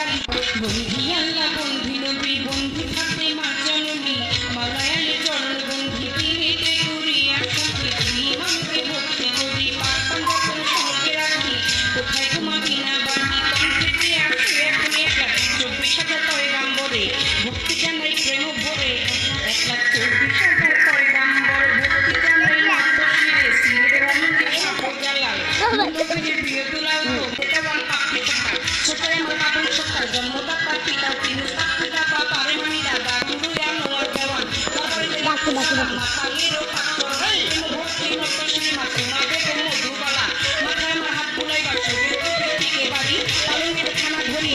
বন্ধি আল্লাহ বন্ধি নবী বন্ধি থাকতে মা জননী মালায়ালে চরণ বন্ধি পিড়িতে করি একসাথে ইমামকে ভক্তি করি পারপান যখন সঙ্গে রাখি কোথায় ঘুমাবি না বাড়ি কণ্ঠেতে আছে এখন একা 24,000 পয়গাম্বরে ভক্তি জানাই প্রেম ভরে 1,24,000 পয়গাম্বর ভক্তি জানাই লাখ শিরে সিলের রমণী সাপর জালাল নবীর প্রিয় দুলাল ভগবান পাপি কথা ছোটরে মাতাবন সত্তা জন্মদাতা পিতা মুস্তাক পিতা পারে মানি দাদা গুরু আনোয়ার দেওয়ান মাতালিরও পাত্র ভক্তি মতো শ্রীমাতে মাঝে মধুবালা মাথায় আমার হাত বুলাই বাসো বের থেকে বাড়ি তালুঙ্গের খানা ধরি